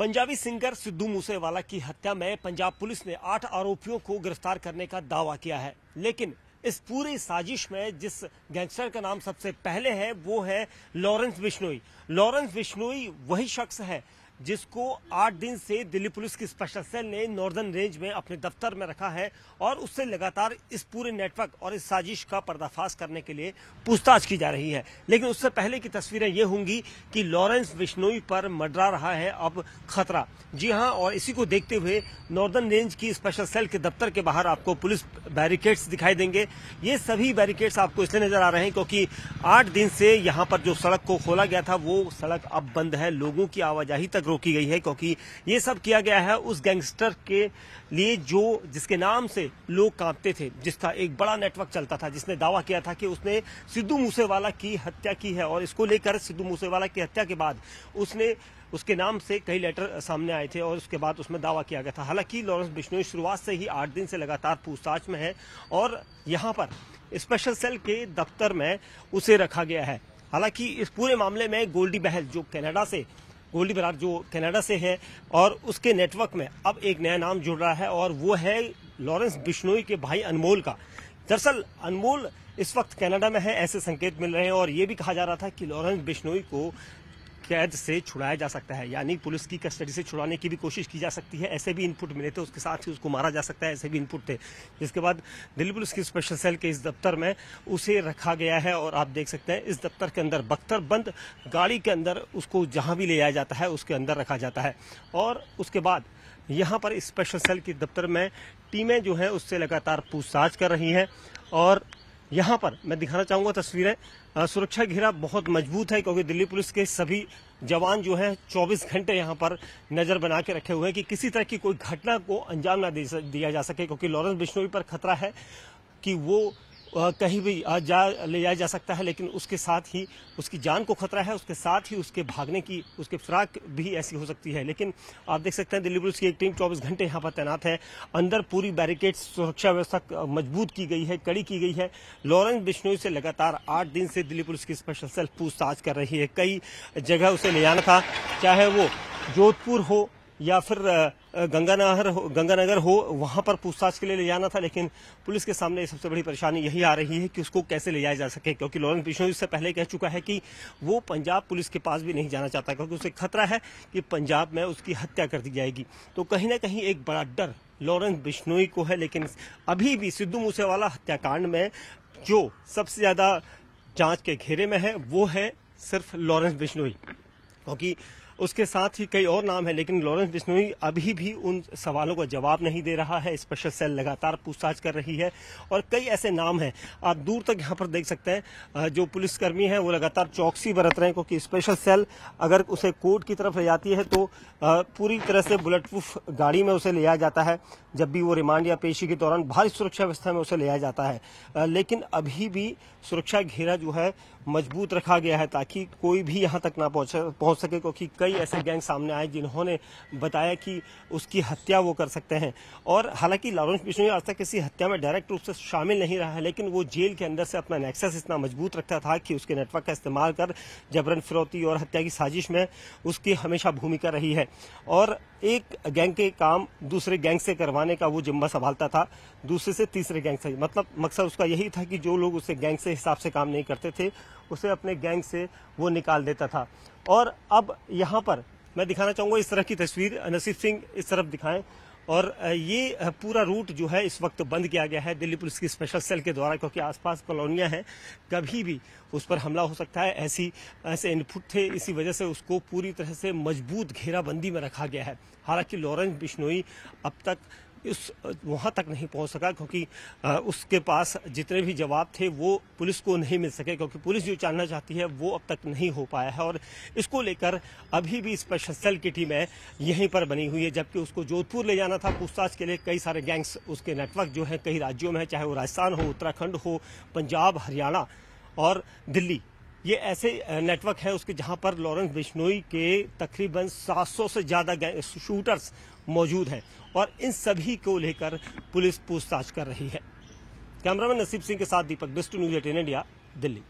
Punjabi singer Sidhu Moosewala की हत्या में पंजाब पुलिस ने 8 आरोपियों को गिरफ्तार करने का दावा किया है। लेकिन इस पूरी साजिश में जिस गैंगस्टर का नाम सबसे पहले है वो है लॉरेंस बिश्नोई। लॉरेंस बिश्नोई वही शख्स है जिसको 8 दिन से दिल्ली पुलिस की स्पेशल सेल ने नॉर्दर्न रेंज में अपने दफ्तर में रखा है और उससे लगातार इस पूरे नेटवर्क और इस साजिश का पर्दाफाश करने के लिए पूछताछ की जा रही है। लेकिन उससे पहले की तस्वीरें ये होंगी कि लॉरेंस बिश्नोई पर मंडरा रहा है अब खतरा। जी हां, और इसी को देखते हुए नॉर्दर्न रेंज की स्पेशल सेल के दफ्तर के बाहर आपको पुलिस बैरिकेड्स दिखाई देंगे। ये सभी बैरिकेड्स आपको इसलिए नजर आ रहे हैं क्योंकि 8 दिन से यहां पर जो सड़क को खोला गया था वो सड़क अब बंद है, लोगों की आवाजाही तक रोकी गई है क्योंकि ये सब किया गया है उस गैंगस्टर के लिए जिसके नाम से लोग कांपते थे, जिसका एक बड़ा नेटवर्क चलता था, जिसने दावा किया था कि उसने सिद्धू मूसेवाला की हत्या की है। और इसको लेकर सिद्धू मूसेवाला की हत्या के बाद उसके नाम से कई लेटर सामने आए थे और उसके बाद उसमें दावा किया गया था। हालांकि लॉरेंस बिश्नोई शुरुआत से ही 8 दिन से लगातार पूछताछ में है और यहां पर स्पेशल सेल के दफ्तर में उसे रखा गया है। हालांकि इस पूरे मामले में गोल्डी बरार जो कनाडा से है और उसके नेटवर्क में अब एक नया नाम जुड़ रहा है और वो है लॉरेंस बिश्नोई के भाई अनमोल का। दरअसल अनमोल इस वक्त कनाडा में है, ऐसे संकेत मिल रहे हैं और ये भी कहा जा रहा था कि लॉरेंस बिश्नोई को कैद से छुड़ाया जा सकता है, यानी पुलिस की कस्टडी से छुड़ाने की भी कोशिश की जा सकती है। ऐसे भी इनपुट मिले थे, उसके साथ ही उसको मारा जा सकता है, ऐसे भी इनपुट थे। जिसके बाद दिल्ली पुलिस की स्पेशल सेल के इस दफ्तर में उसे रखा गया है और आप देख सकते हैं इस दफ्तर के अंदर बख्तर बंद गाड़ी के अंदर उसको जहां भी ले जाया जाता है उसके अंदर रखा जाता है। और उसके बाद यहाँ पर स्पेशल सेल के दफ्तर में टीमें जो है उससे लगातार पूछताछ कर रही है। और यहाँ पर मैं दिखाना चाहूंगा तस्वीरें, सुरक्षा घेरा बहुत मजबूत है क्योंकि दिल्ली पुलिस के सभी जवान जो हैं 24 घंटे यहाँ पर नजर बना के रखे हुए हैं कि किसी तरह की कोई घटना को अंजाम ना दिया जा सके, क्योंकि लॉरेंस बिश्नोई पर खतरा है कि वो कहीं भी ले जाया जा सकता है। लेकिन उसके साथ ही उसकी जान को खतरा है, उसके साथ ही उसके भागने की उसके फिराक भी ऐसी हो सकती है। लेकिन आप देख सकते हैं दिल्ली पुलिस की एक टीम 24 घंटे यहाँ पर तैनात है। अंदर पूरी बैरिकेड सुरक्षा व्यवस्था मजबूत की गई है, कड़ी की गई है। लॉरेंस बिश्नोई से लगातार 8 दिन से दिल्ली पुलिस की स्पेशल सेल पूछताछ कर रही है। कई जगह उसे ले जाना था, चाहे वो जोधपुर हो या फिर गंगानगर हो, वहां पर पूछताछ के लिए ले जाना था। लेकिन पुलिस के सामने सबसे बड़ी परेशानी यही आ रही है कि उसको कैसे ले जाया जा सके, क्योंकि लॉरेंस बिश्नोई इससे पहले कह चुका है कि वो पंजाब पुलिस के पास भी नहीं जाना चाहता क्योंकि उसे खतरा है कि पंजाब में उसकी हत्या कर दी जाएगी। तो कहीं ना कहीं एक बड़ा डर लॉरेंस बिश्नोई को है। लेकिन अभी भी सिद्धू मूसेवाला हत्याकांड में जो सबसे ज्यादा जांच के घेरे में है वो है सिर्फ लॉरेंस बिश्नोई, क्योंकि उसके साथ ही कई और नाम है। लेकिन लॉरेंस बिश्नोई अभी भी उन सवालों का जवाब नहीं दे रहा है। स्पेशल सेल लगातार पूछताछ कर रही है और कई ऐसे नाम हैं, आप दूर तक यहाँ पर देख सकते हैं जो पुलिसकर्मी हैं वो लगातार चौकसी बरत रहे हैं, क्योंकि स्पेशल सेल अगर उसे कोर्ट की तरफ ले जाती है तो पूरी तरह से बुलेट प्रूफ गाड़ी में उसे ले जाया जाता है। जब भी वो रिमांड या पेशी के दौरान भारी सुरक्षा व्यवस्था में उसे ले जाया जाता है। लेकिन अभी भी सुरक्षा घेरा जो है मजबूत रखा गया है ताकि कोई भी यहाँ तक ना पहुंच सके, क्योंकि कई ऐसे गैंग सामने आए जिन्होंने बताया कि उसकी हत्या वो कर सकते हैं। और हालांकि लॉरेंस बिश्नोई आज तक किसी हत्या में डायरेक्ट रूप से शामिल नहीं रहा है, लेकिन वो जेल के अंदर से अपना नेक्सस इतना मजबूत रखता था कि उसके नेटवर्क का इस्तेमाल कर जबरन फिरौती और हत्या की साजिश में उसकी हमेशा भूमिका रही है। और एक गैंग के काम दूसरे गैंग से करवाने का वो जिम्मा संभालता था, दूसरे से तीसरे गैंग से। मतलब मकसद उसका यही था कि जो लोग उसे गैंग से हिसाब से काम नहीं करते थे उसे अपने गैंग से वो निकाल देता था। और अब यहाँ पर मैं दिखाना चाहूंगा इस तरह की तस्वीर, नसीब सिंह इस तरफ दिखाएं। और ये पूरा रूट जो है इस वक्त बंद किया गया है दिल्ली पुलिस की स्पेशल सेल के द्वारा, क्योंकि आसपास कॉलोनियां हैं, कभी भी उस पर हमला हो सकता है। ऐसे इनपुट थे, इसी वजह से उसको पूरी तरह से मजबूत घेराबंदी में रखा गया है। हालांकि लॉरेंस बिश्नोई अब तक वहां तक नहीं पहुंच सका क्योंकि उसके पास जितने भी जवाब थे वो पुलिस को नहीं मिल सके, क्योंकि पुलिस जो जानना चाहती है वो अब तक नहीं हो पाया है। और इसको लेकर अभी भी स्पेशल सेल की टीम है यहीं पर बनी हुई है, जबकि उसको जोधपुर ले जाना था पूछताछ के लिए। कई सारे गैंग्स उसके नेटवर्क जो है कई राज्यों में है, चाहे वो राजस्थान हो, उत्तराखंड हो, पंजाब, हरियाणा और दिल्ली, ये ऐसे नेटवर्क है उसके जहां पर लॉरेंस बिश्नोई के तकरीबन 700 से ज्यादा शूटर्स मौजूद हैं और इन सभी को लेकर पुलिस पूछताछ कर रही है। कैमरामैन नसीब सिंह के साथ दीपक बिस्ट, न्यूज़ 18 इंडिया, दिल्ली।